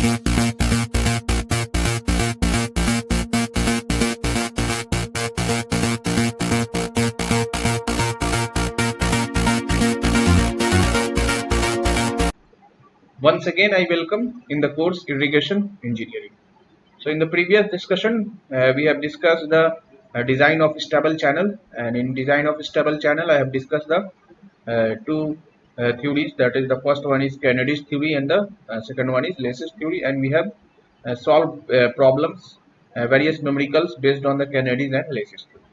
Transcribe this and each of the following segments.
Once again, I welcome in the course Irrigation Engineering. So, in the previous discussion, we have discussed the design of stable channel, and in design of stable channel, I have discussed the two theories. That is, the first one is Kennedy's theory, and the second one is Lacy's theory, and we have solved problems, various numericals based on the Kennedy's and Lacy's theory.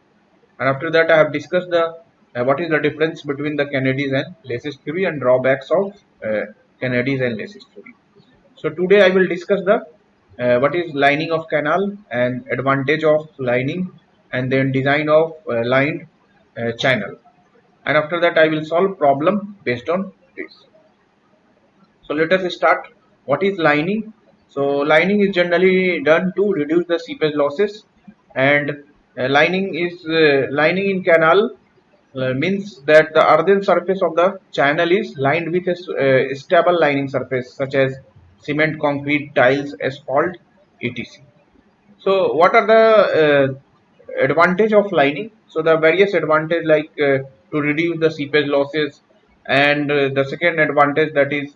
And after that, I have discussed the what is the difference between the Kennedy's and Lacy's theory and drawbacks of Kennedy's and Lacy's theory. So today I will discuss the what is lining of canal and advantage of lining, and then design of lined channel. And after that I will solve problem based on this. So let us start. What is lining? So lining is generally done to reduce the seepage losses, and lining in canal means that the earthen surface of the channel is lined with a stable lining surface such as cement, concrete, tiles, asphalt, etc. So what are the advantage of lining? So the various advantage, like to reduce the seepage losses, and the second advantage, that is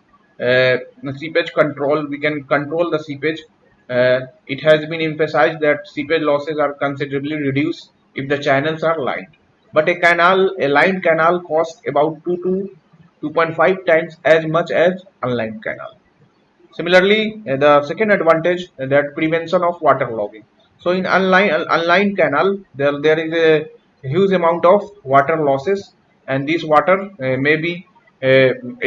seepage control. We can control the seepage. It has been emphasized that seepage losses are considerably reduced if the channels are lined. But a lined canal costs about 2 to 2.5 times as much as unlined canal. Similarly, the second advantage, that prevention of waterlogging. So in unlined canal, there is a huge amount of water losses, and this water may be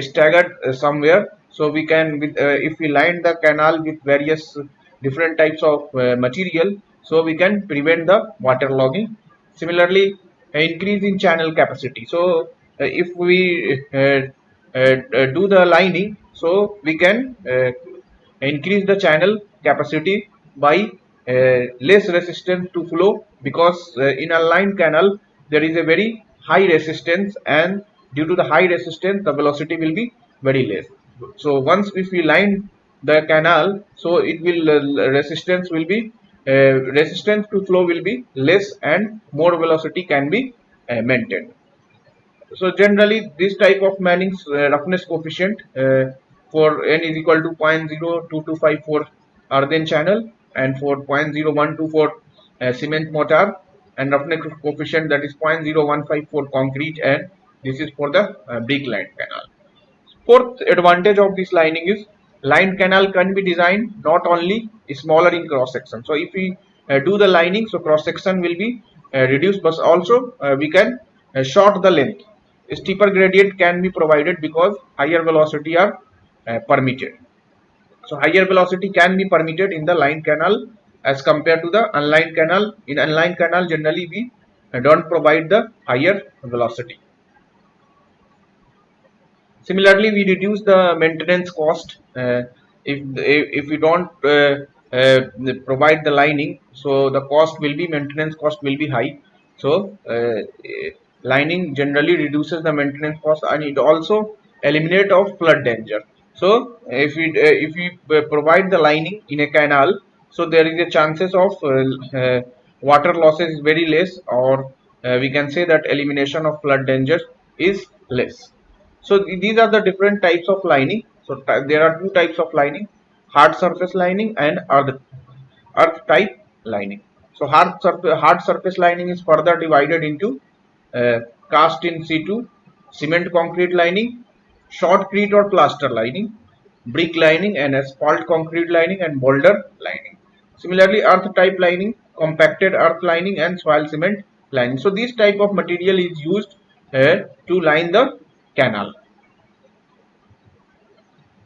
staggered somewhere. So we can, if we line the canal with various different types of material, so we can prevent the waterlogging. Similarly, increase in channel capacity. So if we do the lining, so we can increase the channel capacity by less resistance to flow, because in a line canal there is a very high resistance, and due to the high resistance the velocity will be very less. So once if we line the canal, so it will resistance will be resistance to flow will be less, and more velocity can be maintained. So generally this type of Manning's roughness coefficient for n is equal to 0.02254 earthen channel, and for 0.0124 cement mortar, and roughness coefficient, that is 0.0154 concrete, and this is for the brick lined canal. Fourth advantage of this lining is lined canal can be designed not only smaller in cross section. So if we do the lining, so cross section will be reduced, but also we can short the length. A steeper gradient can be provided because higher velocity are permitted. So higher velocity can be permitted in the lined canal as compared to the unlined canal. In unlined canal, generally we don't provide the higher velocity. Similarly, we reduce the maintenance cost if we don't provide the lining. So the cost will be, maintenance cost will be high. So lining generally reduces the maintenance cost, and it also eliminate of flood danger. So if we provide the lining in a canal, so there is a chances of water losses is very less, or we can say that elimination of flood danger is less. So these are the different types of lining. So there are two types of lining: hard surface lining and earth type lining. So hard surface lining is further divided into cast in situ, cement concrete lining, shotcrete or plaster lining, brick lining, and asphalt concrete lining, and boulder lining. Similarly, earth type lining, compacted earth lining, and soil cement lining. So this type of material is used to line the canal.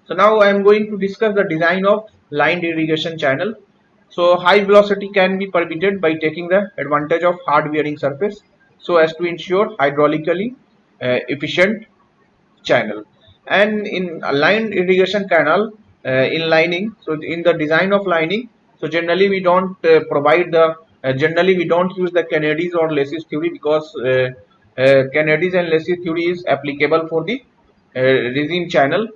So now I am going to discuss the design of lined irrigation channel. So high velocity can be permitted by taking the advantage of hard wearing surface, so as to ensure hydraulically efficient channel. And in a lined irrigation canal, in lining, so in the design of lining, so generally we don't provide the generally we don't use the Kennedy's or Lacy's theory, because Kennedy's and Lacy's theory is applicable for the resin channel.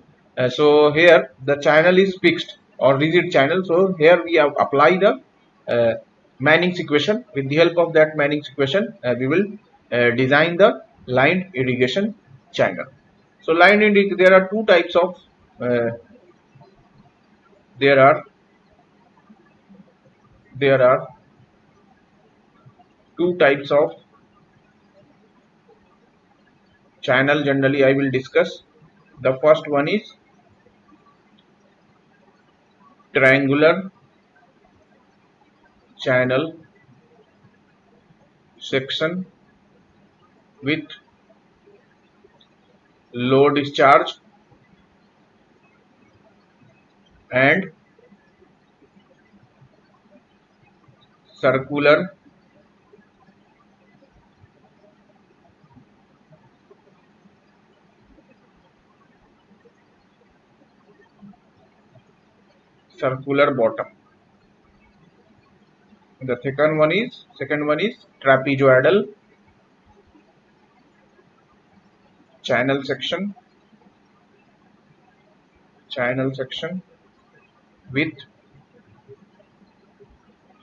So here the channel is fixed, or rigid channel. So here we have apply the Manning's equation. With the help of that Manning's equation, we will design the lined irrigation channel. So there are two types of uh, there are there are two types of channel generally I will discuss. The first one is triangular channel section with low discharge and circular bottom. The second one is trapezoidal channel section with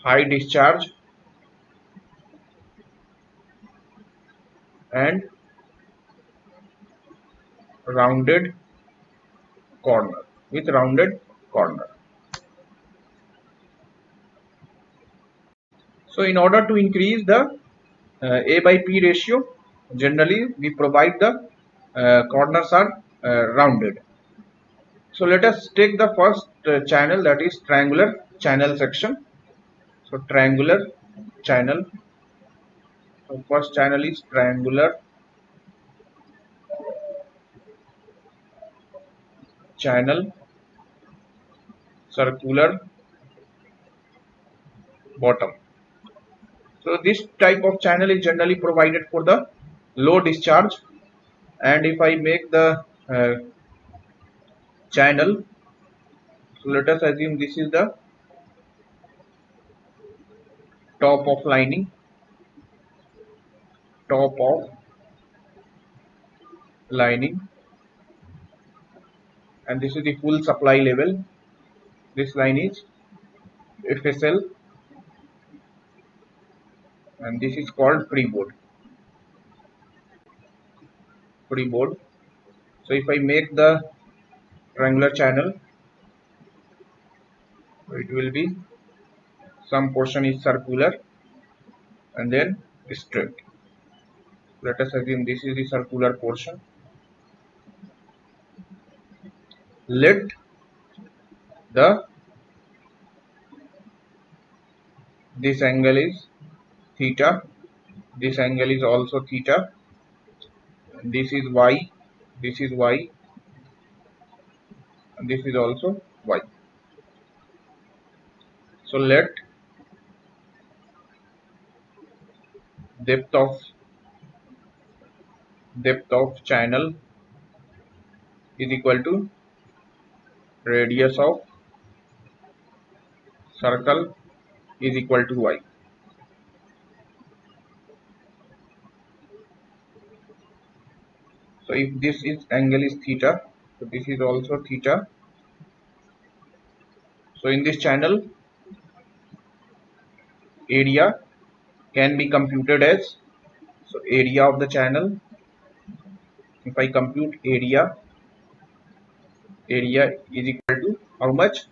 high discharge and rounded rounded corner. So in order to increase the A by P ratio, generally we provide the corners are rounded. So let us take the first channel, that is triangular channel section. So triangular channel. So first channel is triangular channel circular bottom. So this type of channel is generally provided for the low discharge, and if I make the channel, so let us assume this is the top of lining, top of lining, and this is the full supply level. This line is FSL, and this is called pre-board. So if I make the triangular channel, it will be some portion is circular and then straight. Let us assume this is the circular portion. Let the this angle is theta, this angle is also theta, this is y, this is y, and this is also y. So let depth of channel is equal to radius of circle is equal to y. So if this is angle is theta, so this is also theta. So in this channel, area can be computed as, so area of the channel, if I compute area is equal to how much?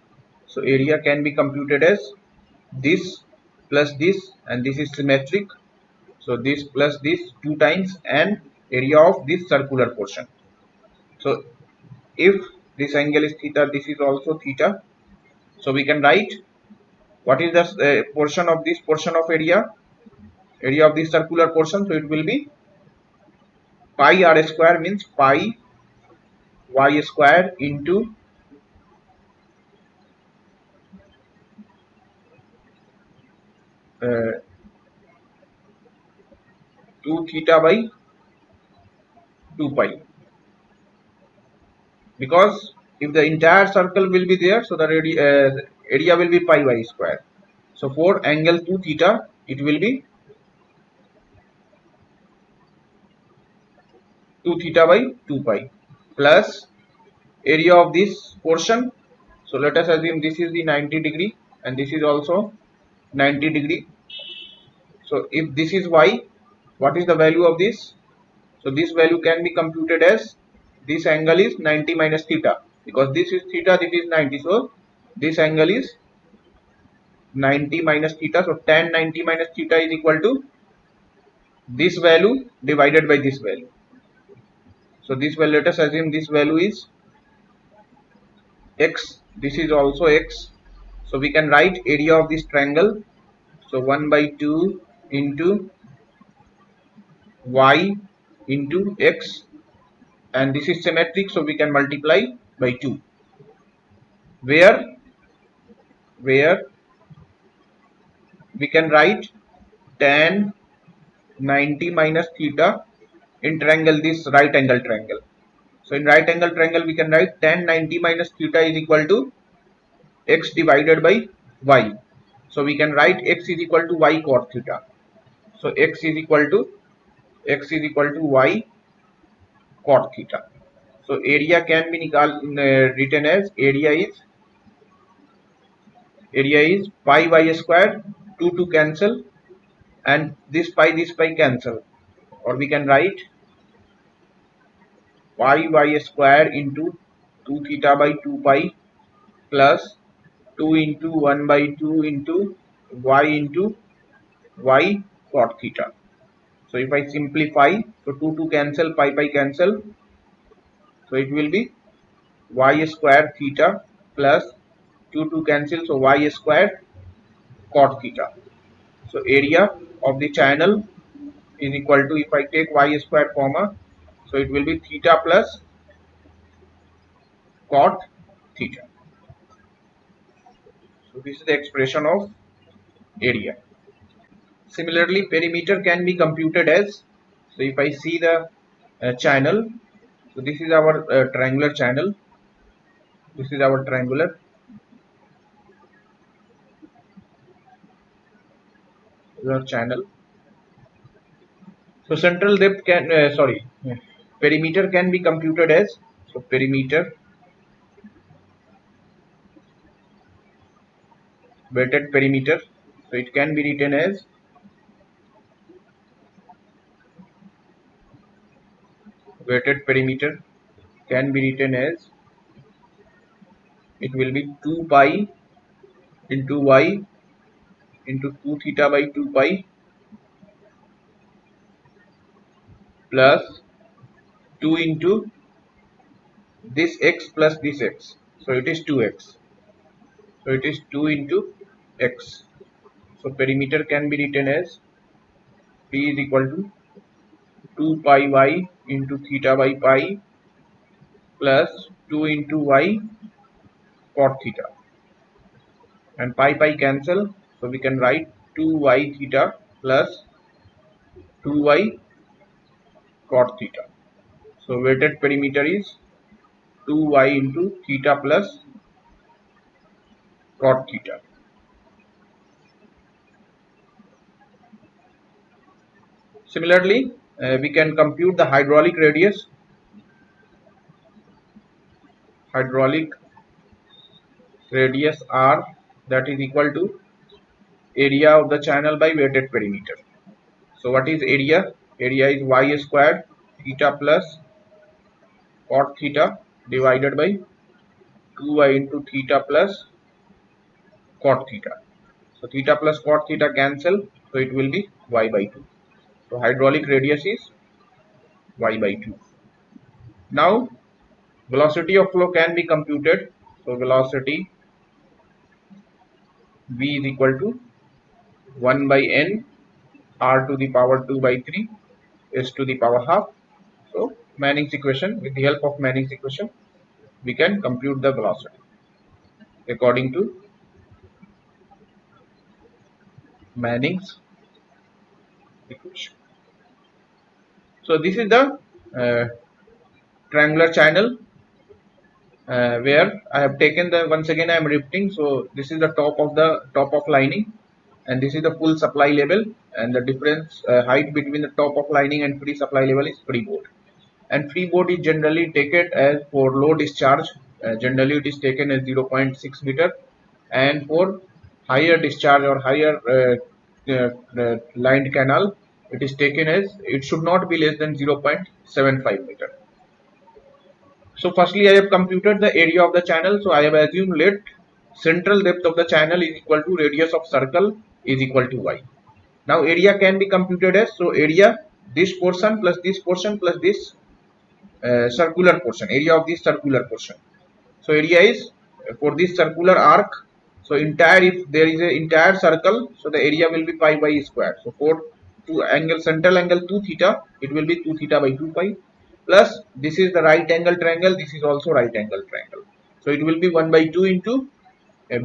So area can be computed as this plus this, and this is symmetric, so this plus this 2 times, and area of this circular portion. So if this angle is theta, this is also theta, so we can write what is the portion of this portion of area of this circular portion. So it will be pi r square, means pi y square into 2 theta by 2 pi, because if the entire circle will be there, so the area will be pi y square. So for angle 2 theta, it will be 2 theta by 2 pi plus area of this portion. So let us assume this is the 90° and this is also 90°. So if this is y, what is the value of this? So this value can be computed as this angle is 90 minus theta, because this is theta, this is 90. So this angle is 90 minus theta. So tan 90 minus theta is equal to this value divided by this value. So this value, let us assume this value is x. This is also x. So we can write area of this triangle. So 1 by 2 into y into x, and this is symmetric, so we can multiply by 2, where we can write tan 90 minus theta in triangle, this right angle triangle. So in right angle triangle we can write tan 90 minus theta is equal to x divided by y. So we can write x is equal to y cot theta. So x is equal to y cot theta. So area can be written as area is pi y square, 2 cancel, and this pi cancel, or we can write pi y square into 2 theta by 2 pi plus 2 into 1 by 2 into y cot theta. So if I simplify, so 2 cancel, pi cancel, so it will be y square theta plus 2 cancel, so y square cot theta. So area of the channel is equal to, if I take y square comma, so it will be theta plus cot theta. So this is the expression of area. Similarly, perimeter can be computed as, so if I see the channel, so this is our triangular channel, this is our triangular channel. So central depth can, perimeter can be computed as, so perimeter, weighted perimeter, so it can be written as weighted perimeter can be written as, it will be 2 pi into y into 2 theta by 2 pi plus 2 into this x plus this x, so it is 2x, so it is 2 into x. So perimeter can be written as p is equal to 2 pi y into theta by pi plus 2 into y cot theta, and pi cancel, so we can write 2y theta plus 2y cot theta. So weighted perimeter is 2y into theta plus cot theta. Similarly, we can compute the hydraulic radius. Hydraulic radius r, that is equal to area of the channel by weighted perimeter. So what is area? Area is y squared theta plus cot theta divided by 2y into theta plus cot theta. So theta plus cot theta cancel, so it will be y by 2. So hydraulic radius is y by 2. Now velocity of flow can be computed. So velocity v is equal to 1 by n r to the power 2 by 3 s to the power half. So Manning's equation, with the help of Manning's equation, we can compute the velocity according to Manning's equation. So this is the triangular channel where I have taken the, once again I am repeating, so this is the top of lining, and this is the full supply level, and the difference height between the top of lining and free supply level is freeboard. And freeboard is generally taken as for low discharge Generally it is taken as 0.6 meter, and for higher discharge or higher lined canal, it is taken as, it should not be less than 0.75 meter. So firstly I have computed the area of the channel. So I have assumed let central depth of the channel is equal to radius of circle is equal to y. Now area can be computed as, so area, this portion plus this portion plus this circular portion, area of this circular portion. So area is for this circular arc. So entire, if there is a entire circle, so the area will be pi by square. So for two angle, central angle 2 theta, it will be 2 theta by 2 pi, plus this is the right angle triangle, this is also right angle triangle. So it will be 1 by 2 into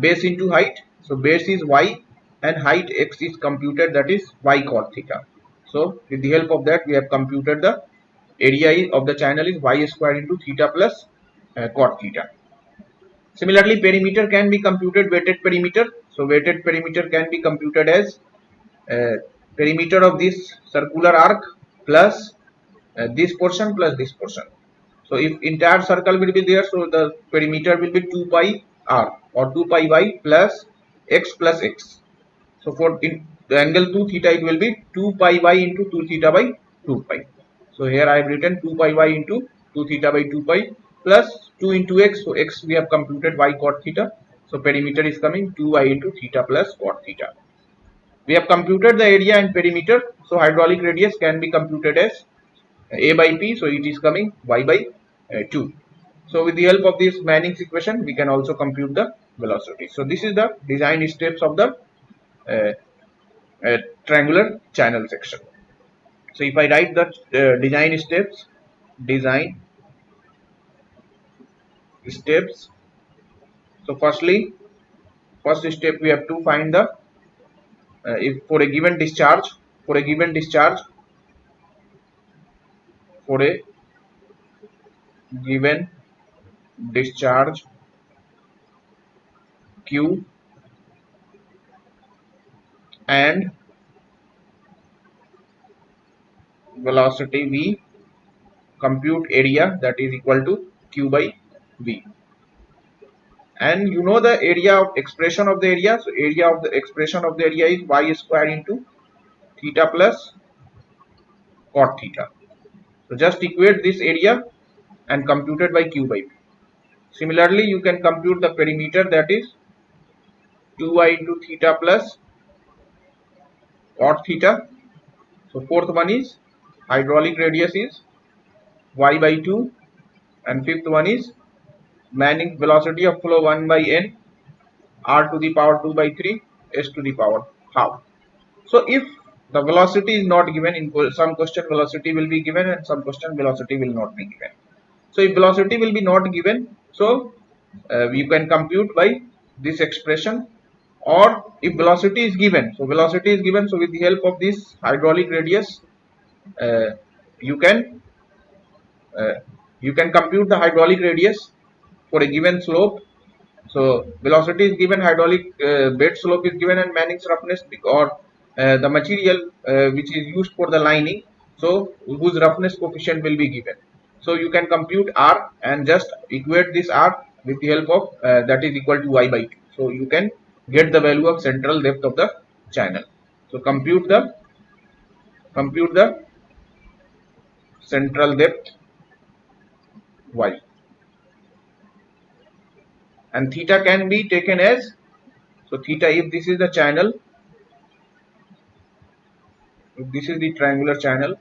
base into height. So base is y and height x is computed, that is y cot theta. So with the help of that we have computed the area of the channel is y square into theta plus cot theta. Similarly, perimeter can be computed, weighted perimeter. So weighted perimeter can be computed as uh, perimeter of this circular arc plus this portion plus this portion. So if entire circle will be there, so the perimeter will be 2 pi r or 2 pi y plus x. So for the angle 2 theta, it will be 2 pi y into 2 theta by 2 pi. So here I have written 2 pi y into 2 theta by 2 pi plus 2 into x. So x we have computed y cot theta. So perimeter is coming 2y into theta plus cot theta. We have computed the area and perimeter. So hydraulic radius can be computed as a by p. So it is coming y by 2. So with the help of this Manning's equation, we can also compute the velocity. So this is the design steps of the uh, triangular channel section. So if I write the design steps. So first step we have to find the if for a given discharge, for a given discharge, for a given discharge Q and velocity V, compute area that is equal to Q by V. And you know the area of expression of the area. So area of the expression of the area is y square into theta plus cot theta. So just equate this area and compute it by Q by V. Similarly, you can compute the perimeter, that is 2y into theta plus cot theta. So fourth one is hydraulic radius is y by 2, and fifth one is Manning's velocity of flow 1 by n r to the power 2 by 3 s to the power half. So if the velocity is not given, in some question velocity will be given and some question velocity will not be given. So if velocity will be not given, so you can compute by this expression, or if velocity is given, so velocity is given, so with the help of this hydraulic radius, uh, you can uh, you can compute the hydraulic radius for a given slope. So velocity is given, hydraulic bed slope is given, and Manning's roughness or the material which is used for the lining, so whose roughness coefficient will be given. So you can compute R and just equate this R with the help of that is equal to y by 2. So you can get the value of central depth of the channel. So compute the central depth y, and theta can be taken as, so theta, if this is the channel, if this is the triangular channel,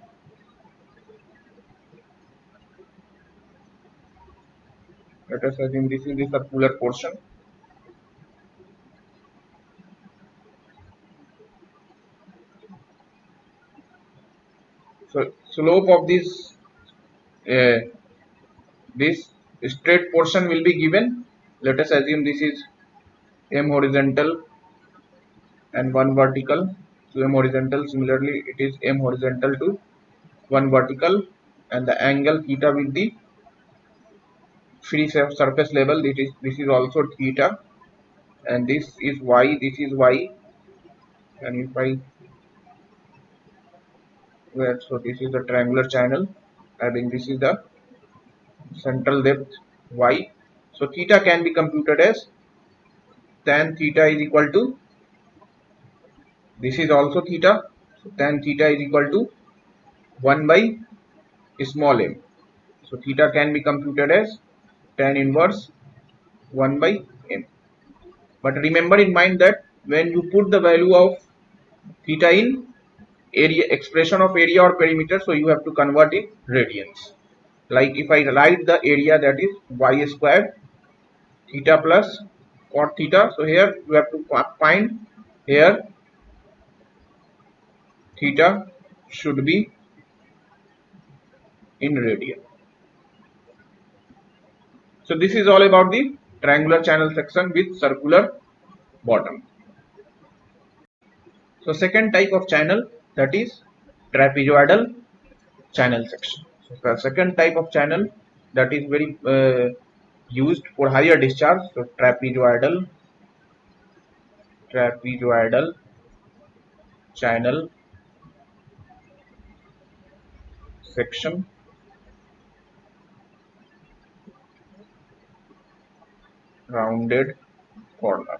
let us assume this is the circular portion. So slope of uh, this straight portion will be given. Let us assume this is m horizontal and 1 vertical to m horizontal. Similarly, it is m horizontal to 1 vertical, and the angle theta with the free surface level, this is also theta, and this is y, this is y, and if I so this is the triangular channel, I think this is the central depth y. So theta can be computed as tan theta is equal to, this is also theta, so tan theta is equal to 1 by small m. So theta can be computed as tan inverse 1 by m. But remember in mind that when you put the value of theta in area, expression of area or perimeter, so you have to convert it radians. Like if I write the area, that is y squared theta plus cot theta, so here you have to find, here theta should be in radian. So this is all about the triangular channel section with circular bottom. So second type of channel, that is trapezoidal channel section. So the second type of channel that is very used for higher discharge. So trapezoidal channel section, rounded corner.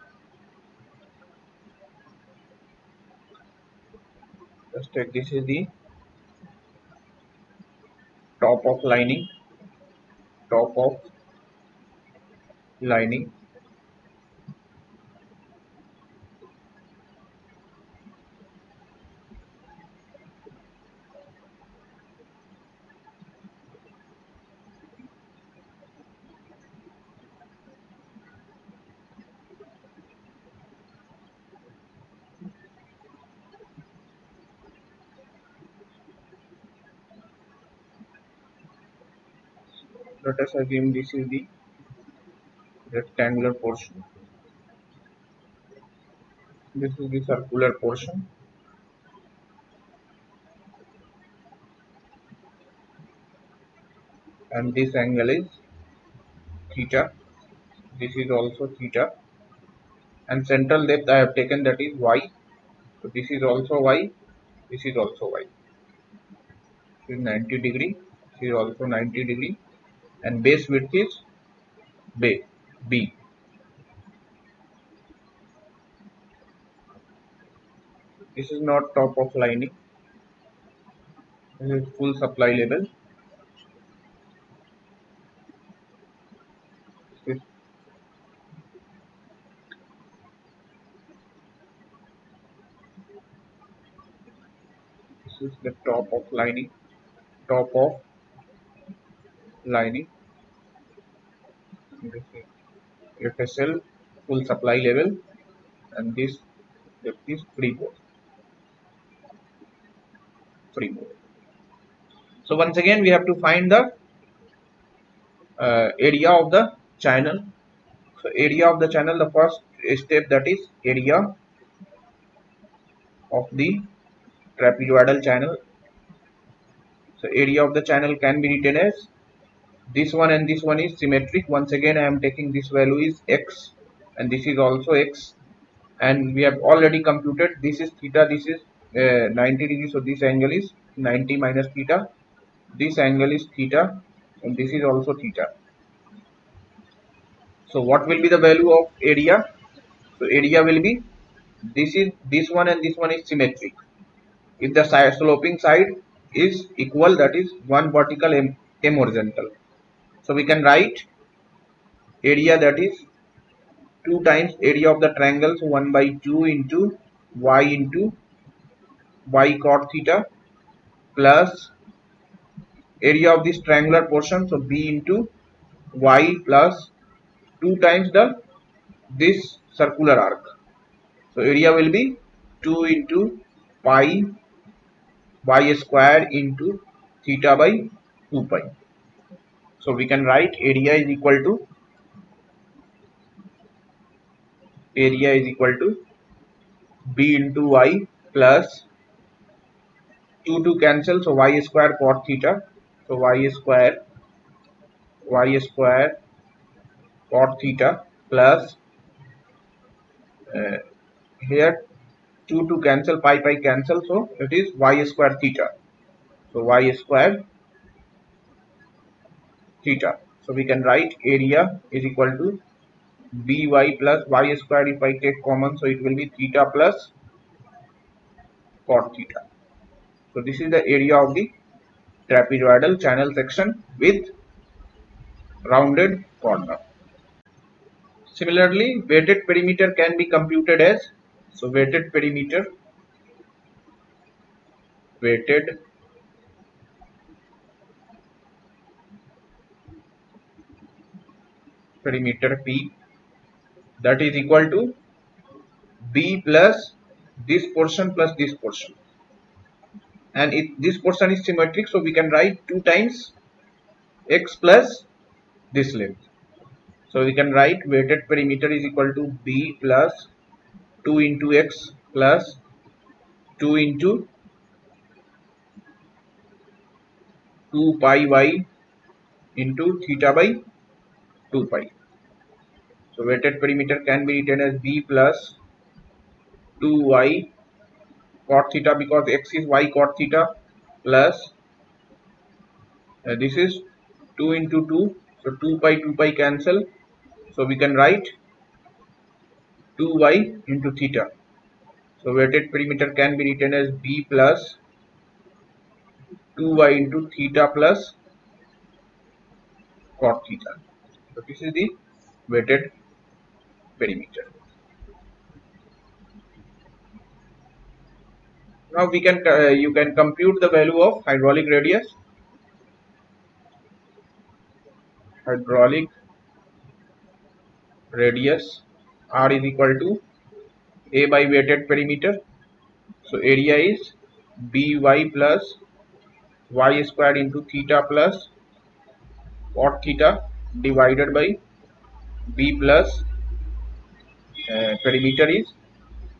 Just take, this is the top of lining, top of lining. Let us assume this is the rectangular portion, this is the circular portion, and this angle is theta, this is also theta, and central depth I have taken, that is y. So this is also y, this is also y. This is 90 degree, this is also 90 degree, and base width is B. This is not top of lining, this is full supply level. This, this is the top of lining, top of lining. This is FSL, full supply level, and this depth is freeboard. So once again we have to find the area of the channel. So area of the channel, the first step, that is area of the trapezoidal channel. So area of the channel can be written as, this one and this one is symmetric. Once again I am taking, this value is x and this is also x, and we have already computed, this is theta, this is 90 degrees, so this angle is 90 minus theta, this angle is theta, and this is also theta. So what will be the value of area? So area will be, this one and this one is symmetric. If the sloping side is equal, that is one vertical, m horizontal. So we can write area, that is 2 times area of the triangle, so 1 by 2 into y cot theta, plus area of this triangular portion, so b into y, plus 2 times the this circular arc. So area will be 2 into pi y square into theta by 2 pi. So we can write area is equal to b into y, plus 2 to cancel, so y square cot theta, so y square cot theta, plus uh, here 2 to cancel, pi cancel, so it is y square theta, so y square theta. So we can write area is equal to by plus y square. If I take common, so it will be theta plus cot theta. So this is the area of the trapezoidal channel section with rounded corner. Similarly, weighted perimeter can be computed as, so weighted perimeter P, that is equal to B plus this portion, and this portion is symmetric, so we can write 2 times x plus this length. So we can write weighted perimeter is equal to B plus 2 into x plus 2 into 2 pi y into theta by 2 pi. So weighted perimeter can be written as B plus 2y cot theta, because x is y cot theta, plus this is 2 into 2, so 2 pi cancel, so we can write 2y into theta. So weighted perimeter can be written as B plus 2y into theta plus cot theta. So this is the weighted perimeter. Now we can you can compute the value of hydraulic radius. Hydraulic radius R is equal to A by weighted perimeter. So area is by plus y squared into theta plus cot theta divided by b plus perimeter is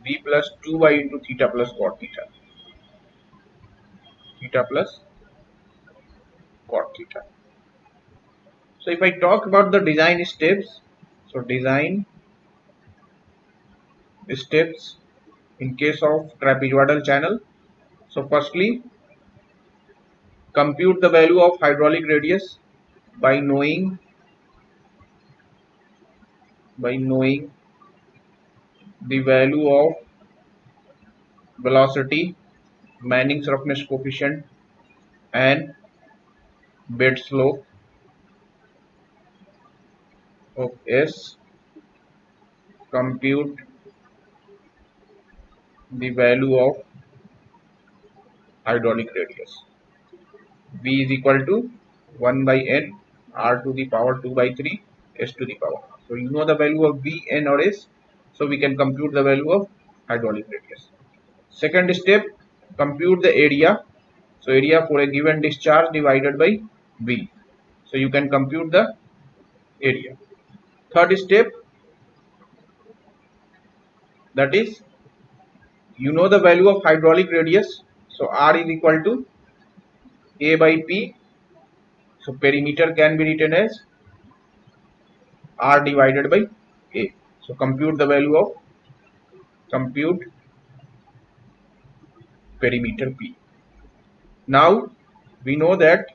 b plus 2y into theta plus cot theta plus cot theta. So if I talk about the design steps, so design steps in case of trapezoidal channel. So firstly, compute the value of hydraulic radius by knowing the value of velocity, Manning's roughness coefficient, and bed slope of S. Compute the value of hydraulic radius. V is equal to 1 by n r to the power 2 by 3 s to the power. So you know the value of V, n or s, so we can compute the value of hydraulic radius. Second step, compute the area. So area for a given discharge divided by V. So you can compute the area. Third step, that is, you know the value of hydraulic radius. So R is equal to A by P. So perimeter can be written as R divided by A. So compute perimeter P. Now we know that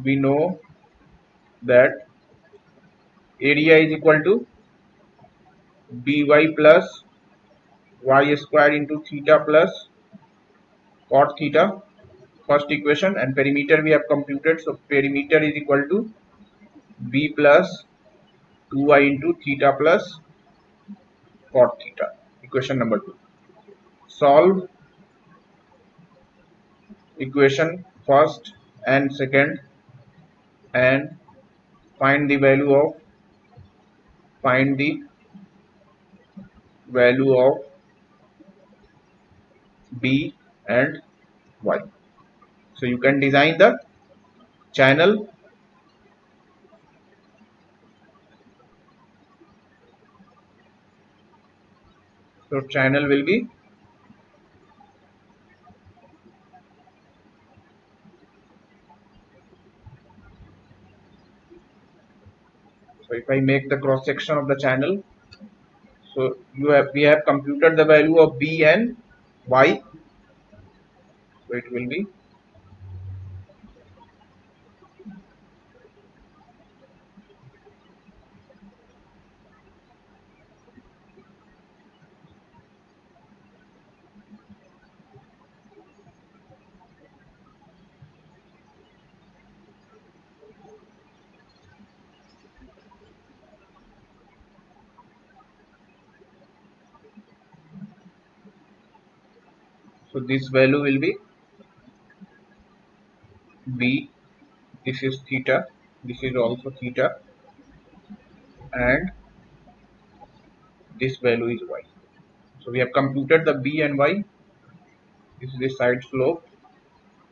we know that area is equal to by plus y square into theta plus cot theta, first equation, and perimeter we have computed. So perimeter is equal to b plus 2y into theta plus cot theta, equation number 2. Solve equation first and second and find the value of b and y. So you can design the channel. So channel will be, so if I make the cross section of the channel, so we have computed the value of b and y. So it will be So this value will be B. This is theta. This is also theta, and this value is Y. So we have computed the B and Y. This is the side slope,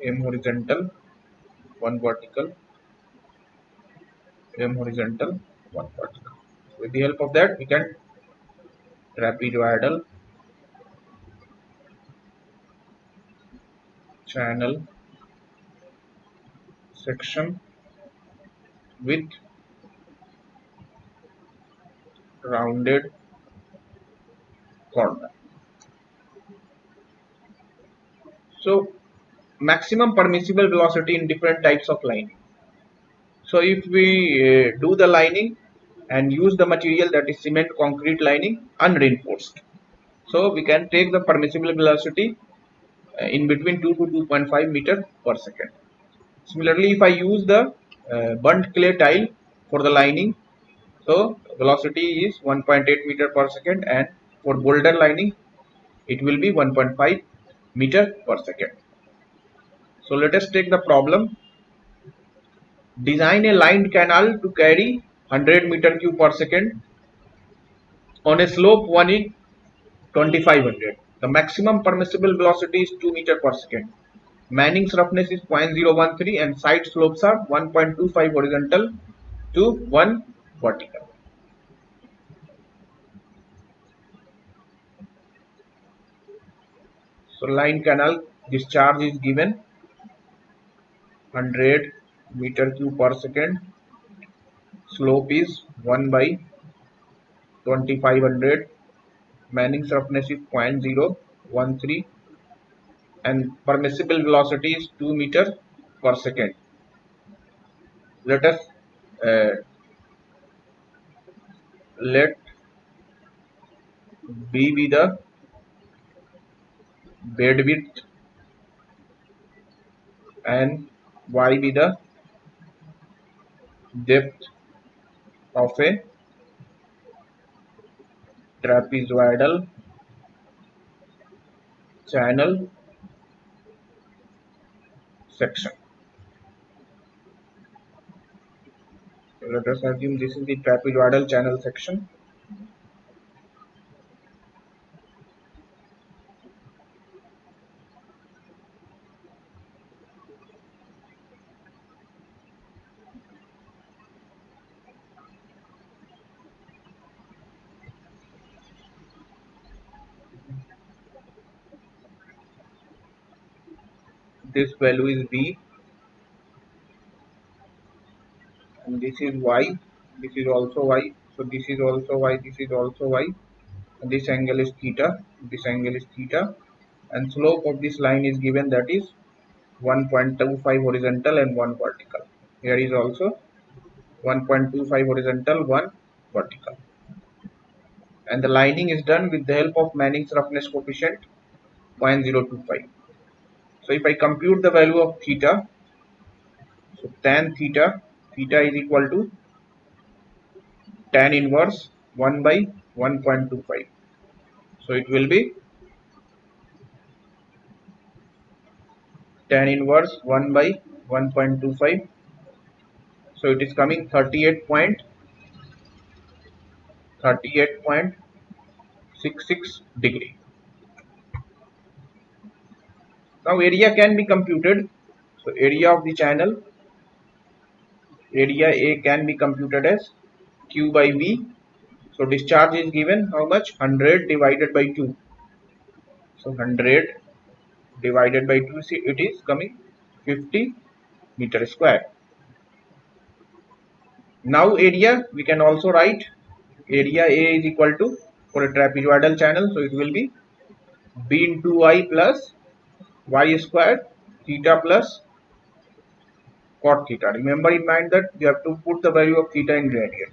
M horizontal, 1 vertical, M horizontal, 1 vertical. With the help of that, we can trapezoidal channel section with rounded corner. So maximum permissible velocity in different types of lining. So if we do the lining and use the material that is cement concrete lining unreinforced, so we can take the permissible velocity in between 2 to 2.5 meter per second. Similarly, if I use the burnt clay tile for the lining, so velocity is 1.8 meter per second, and for boulder lining it will be 1.5 meter per second. So let us take the problem. Design a lined canal to carry 100 meter cube per second on a slope 1 in 2500. The maximum permissible velocity is 2 meter per second. Manning's roughness is 0.013 and side slopes are 1.25 horizontal to 1 vertical. So line canal discharge is given 100 meter cube per second. Slope is 1 by 2500. Manning's roughness is 0.013 and permissible velocity is 2 meter per second. Let us let B be the bed width and Y be the depth of a trapezoidal channel section. So let us assume this is the trapezoidal channel section. This value is B and this is Y. This is also Y. So this is also Y. This is also Y. And this angle is theta. This angle is theta. And slope of this line is given, that is 1.25 horizontal and 1 vertical. Here is also 1.25 horizontal, 1 vertical. And the lining is done with the help of Manning's roughness coefficient 0.025. So if I compute the value of theta, so tan theta, theta is equal to tan inverse 1 by 1.25. So it will be tan inverse 1 by 1.25. So it is coming 38.66 degree. Now area can be computed. So area of the channel, area A can be computed as Q by V. So discharge is given how much? 100 divided by 2. So 100 divided by 2, see it is coming 50 meter square. Now area we can also write area A is equal to, for a trapezoidal channel, so it will be B into Y plus Y square theta plus cot theta. Remember in mind that you have to put the value of theta in radian.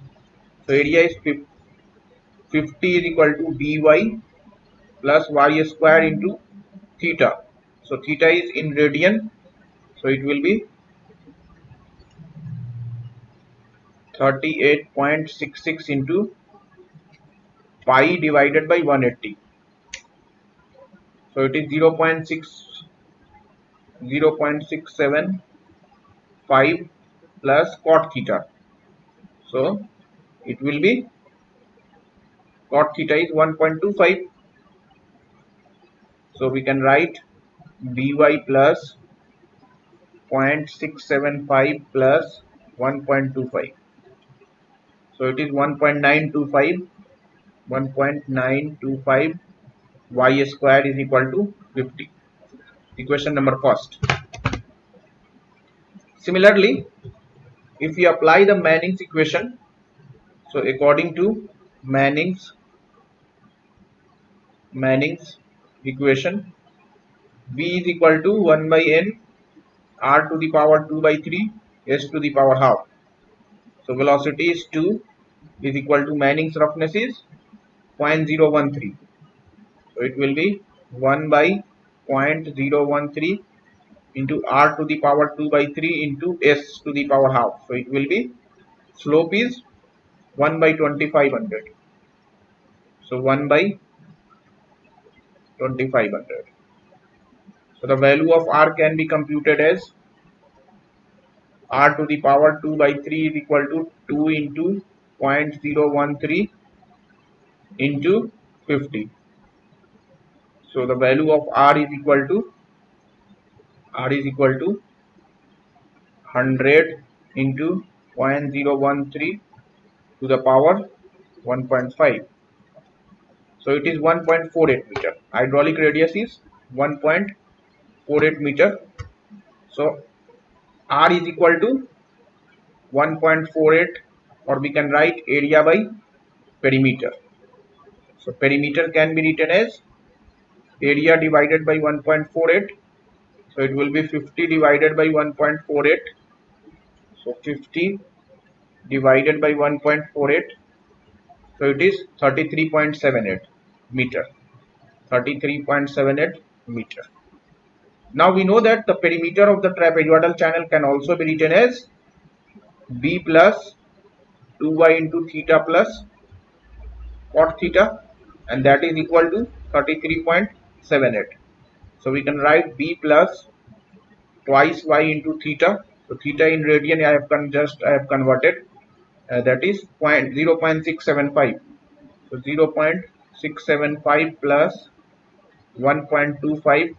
So area is 50 is equal to dy plus y square into theta. So theta is in radian. So it will be 38.66 into pi divided by 180. So it is 0.675 plus cot theta. So it will be cot theta is 1.25. So we can write by plus 0.675 plus 1.25. So it is 1.925. 1.925 y square is equal to 50. Equation number first. Similarly, if we apply the Manning's equation, so according to Manning's equation, v is equal to 1 by n r to the power 2 by 3 s to the power half. So velocity is 2 is equal to Manning's roughness is 0.013. So it will be 1 by 0.013 into r to the power 2 by 3 into s to the power half. So it will be, slope is 1 by 2500. So 1 by 2500. So the value of r can be computed as r to the power 2 by 3 is equal to 2 into 0.013 into 50. So the value of r is equal to 100 into 0.013 to the power 1.5. So it is 1.48 meter. Hydraulic radius is 1.48 meter. So r is equal to 1.48, or we can write area by perimeter. So perimeter can be written as area divided by 1.48. So it will be 50 divided by 1.48. So 50 divided by 1.48. So it is 33.78 meter. 33.78 meter. Now we know that the perimeter of the trapezoidal channel can also be written as b plus 2y into theta plus cot theta, and that is equal to 33.78. So we can write b plus twice y into theta. So theta in radian I have converted. That is 0.675. So 0.675 plus 1.25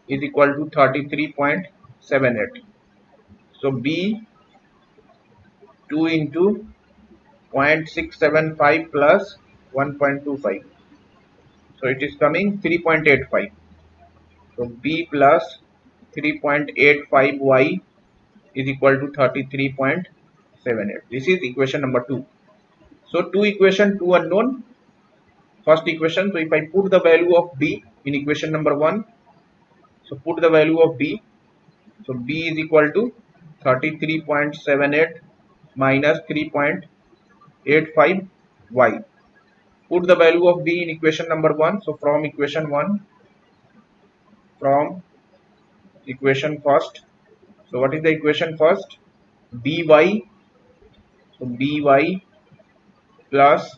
is equal to 33.78. So b 2 into 0.675 plus 1.25. So it is coming 3.85. So b plus 3.85 y is equal to 33.78. This is equation number 2. So two equation, two unknown. First equation, so if I put the value of b in equation number 1, so put the value of b. So b is equal to 33.78 minus 3.85 y. Put the value of b in equation number 1. So from equation first. So what is the equation first? By. So by plus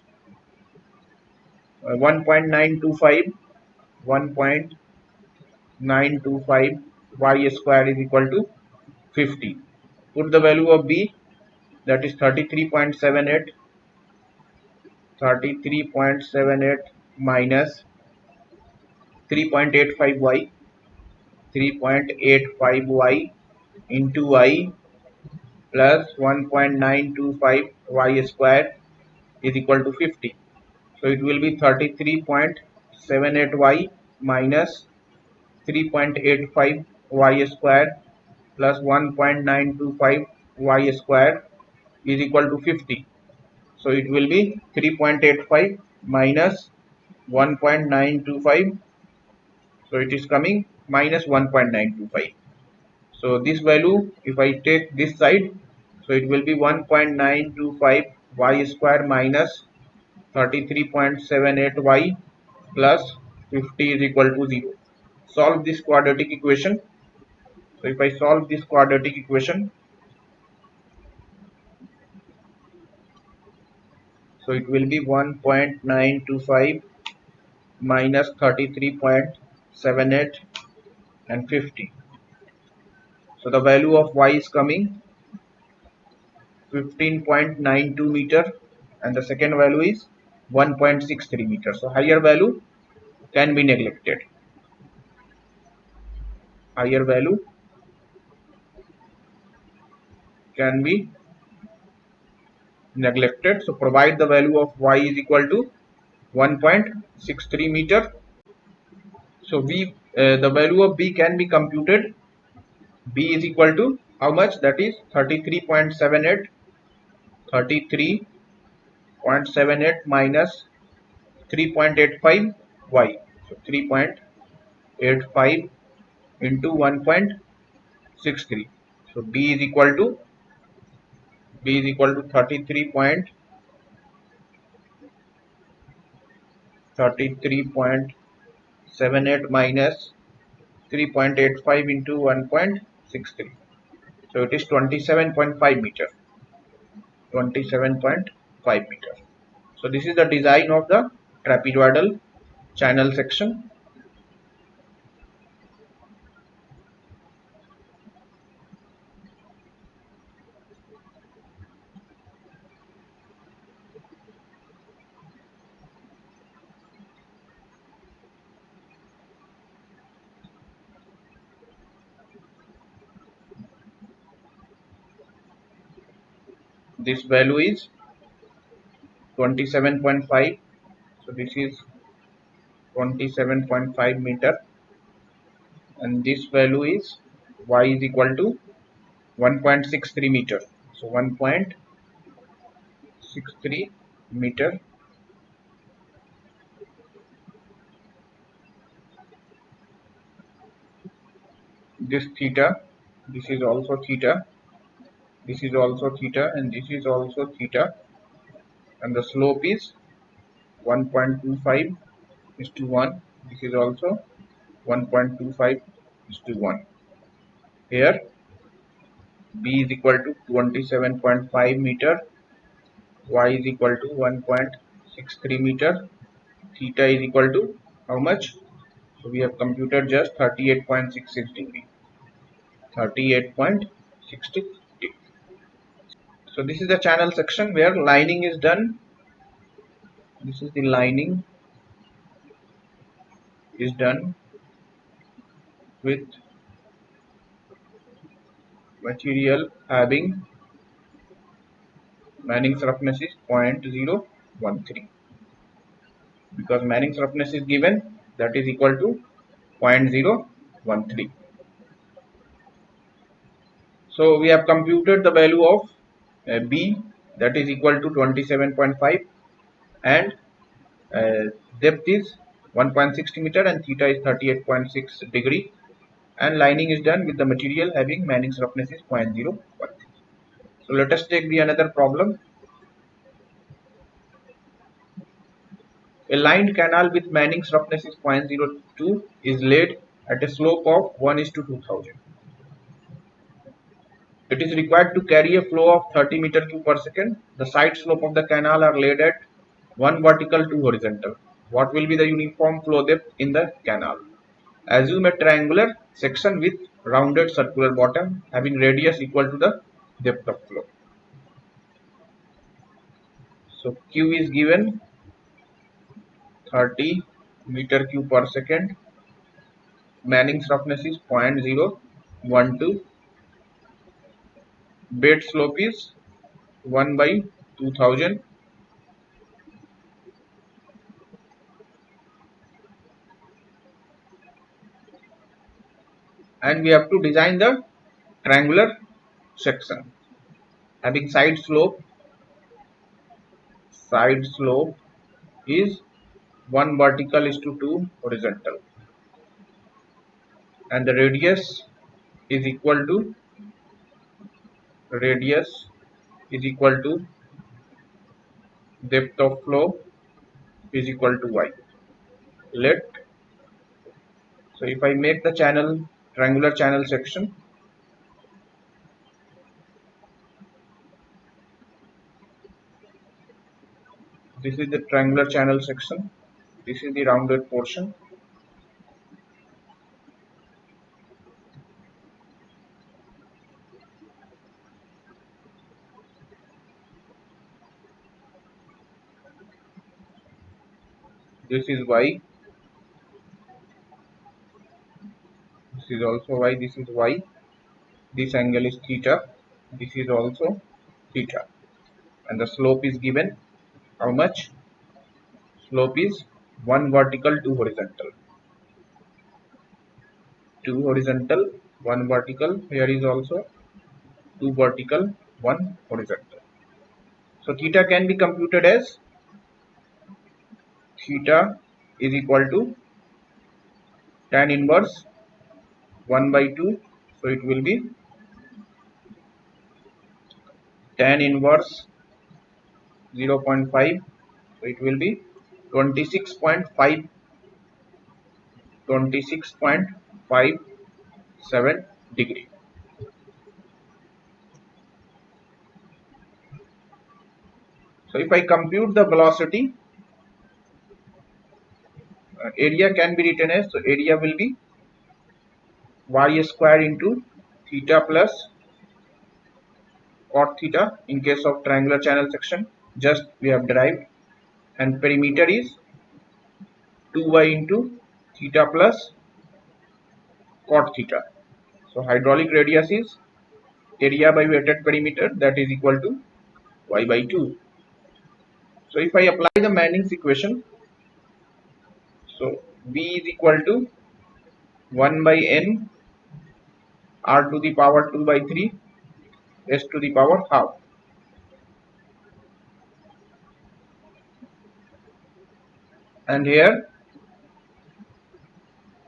1.925 y square is equal to 50. Put the value of b, that is 33.78 minus 3.85y 3.85y into y plus 1.925 y square is equal to 50. So it will be 33.78y minus 3.85 y square plus 1.925 y square is equal to 50. So it will be 3.85 minus 1.925. So it is coming minus 1.925. So this value, if I take this side, so it will be 1.925 y square minus 33.78 y plus 50 is equal to 0. Solve this quadratic equation. So if I solve this quadratic equation, so it will be 1.925 minus 33.78 78 and 50. So the value of y is coming 15.92 meter and the second value is 1.63 meter. So higher value can be neglected. Higher value can be neglected. So provide the value of y is equal to 1.63 meter. So the value of b can be computed. B is equal to how much? That is 33.78. 33.78 minus 3.85 y. So 3.85 into 1.63. So B is equal to 33.78 minus 3.85 into 1.63. So it is 27.5 meter. 27.5 meter. So this is the design of the trapezoidal channel section. This value is 27.5. So this is 27.5 meter and this value is y is equal to 1.63 meter. So 1.63 meter. This theta, this is also theta, this is also theta and this is also theta and the slope is 1.25 is to 1. This is also 1.25 is to 1. Here b is equal to 27.5 meter, y is equal to 1.63 meter, theta is equal to how much? So we have computed just 38.66 degree. 38.60. So this is the channel section where lining is done. This is the lining is done with material having Manning's roughness is 0.013 because Manning's roughness is given, that is equal to 0.013. So we have computed the value of B, that is equal to 27.5 and depth is 1.60 meter and theta is 38.6 degree and lining is done with the material having Manning's roughness is 0.013. So let us take the another problem. A lined canal with Manning's roughness is 0.02 is laid at a slope of 1 is to 2000. It is required to carry a flow of 30 meter cube per second. The side slope of the canal are laid at 1 vertical, 2 horizontal. What will be the uniform flow depth in the canal? Assume a triangular section with rounded circular bottom having radius equal to the depth of flow. So Q is given 30 meter cube per second. Manning's roughness is 0.012. Bed slope is 1 by 2000. And we have to design the triangular section having side slope is 1 vertical is to 2 horizontal and the radius is equal to depth of flow is equal to y. Let so if I make the triangular channel section, this is the triangular channel section, this is the rounded portion this is y, this is also y, this is y, this angle is theta, this is also theta, and the slope is given. How much? Slope is 1 vertical, 2 horizontal. 2 horizontal, 1 vertical. Here is also 2 vertical, 1 horizontal. So theta can be computed as theta is equal to tan inverse 1 by 2. So it will be tan inverse 0.5. So it will be 26.5, 26.57 degree. So if I compute the velocity, area can be written as, so area will be y square into theta plus cot theta in case of triangular channel section, just we have derived, and perimeter is 2y into theta plus cot theta. So hydraulic radius is area by weighted perimeter, that is equal to y by 2. So if I apply the Manning's equation, so v is equal to 1 by n r to the power 2 by 3 s to the power half, and here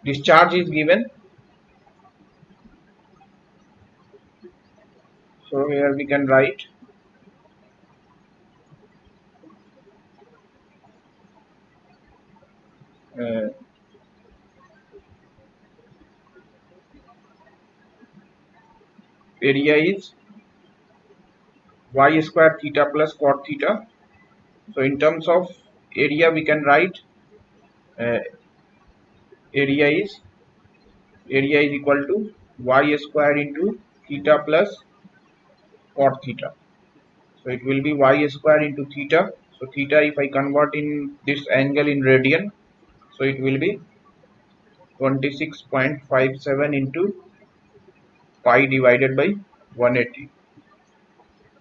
discharge is given. So here we can write uh, area is y square theta plus cot theta. So in terms of area we can write uh, area is equal to y square into theta plus cot theta. So it will be y square into theta. So theta, if I convert in this angle in radian, so it will be 26.57 into pi divided by 180.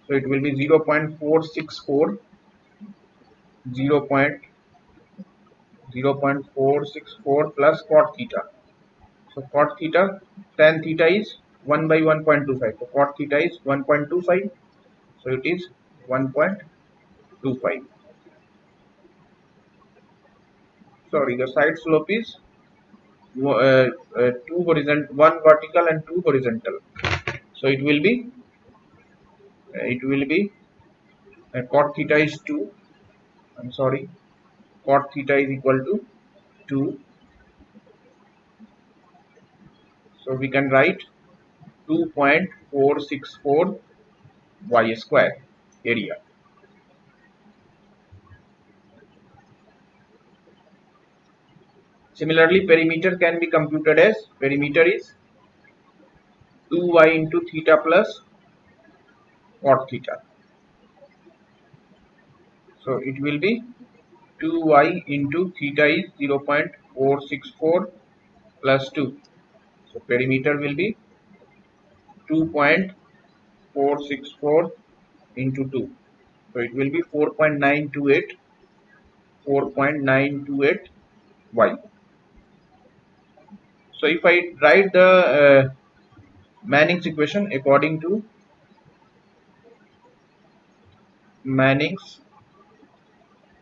So it will be 0.464, 0.464 plus cot theta. So cot theta, tan theta is 1 by 1.25. So cot theta is 1.25. So it is 1.25. Sorry, the side slope is two horizontal, one vertical and two horizontal. So it will be cot theta is 2. I'm sorry, cot theta is equal to 2. So we can write 2.464 y square area. Similarly, perimeter can be computed as, perimeter is 2y into theta plus cot theta. So it will be 2y into theta is 0.464 plus 2. So perimeter will be 2.464 into 2. So it will be 4.928, 4.928 y. So if I write the Manning's equation according to Manning's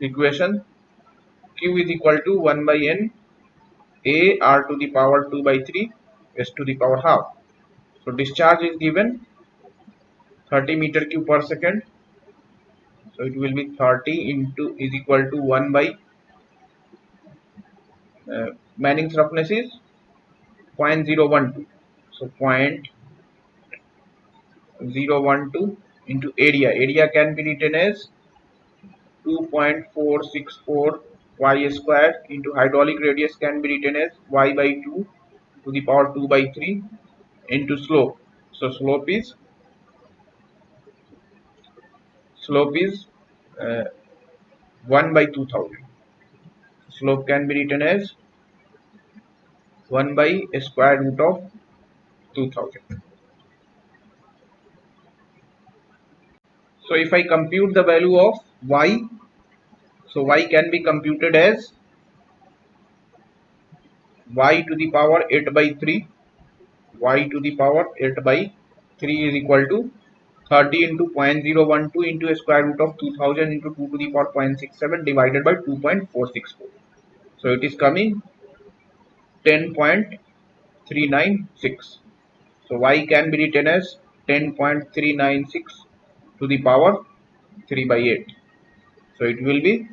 equation, q is equal to 1 by n a r to the power 2 by 3 s to the power half. So discharge is given 30 meter cube per second. So it will be 30 into is equal to 1 by Manning's roughness is 0.012. So 0.012 into area. Area can be written as 2.464 y square into hydraulic radius can be written as y by 2 to the power 2 by 3 into slope. So slope is uh, 1 by 2000. slope can be written as 1 by square root of 2000. So if I compute the value of y, so y can be computed as y to the power 8 by 3, y to the power 8 by 3 is equal to 30 into 0.012 into a square root of 2000 into 2 to the power 0.67 divided by 2.464. So it is coming 10.396. So y can be written as 10.396 to the power 3 by 8. So it will be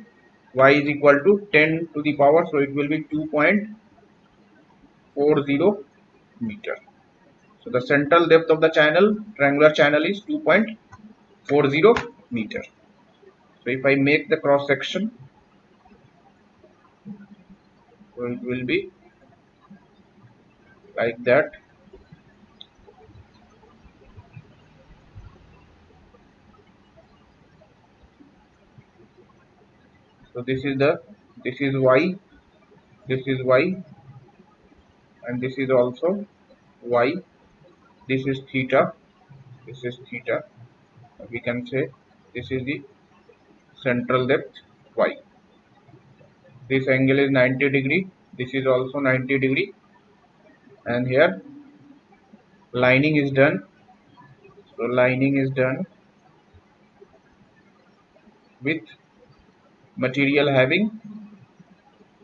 y is equal to 10 to the power, so it will be 2.40 meter. So the central depth of the channel, triangular channel, is 2.40 meter. So if I make the cross section, so it will be like that. So this is y, this is y, and this is also y. This is theta, this is theta. We can say this is the central depth y. This angle is 90 degree. This is also 90 degree, and here lining is done. So lining is done with material having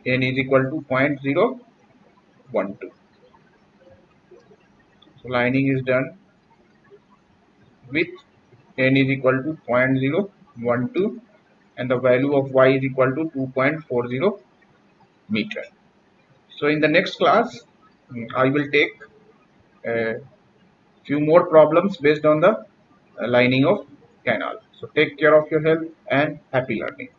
n is equal to 0.012. So lining is done with n is equal to 0.012 and the value of y is equal to 2.40 meter. So in the next class, I will take a few more problems based on the lining of canal. So take care of your health and happy learning.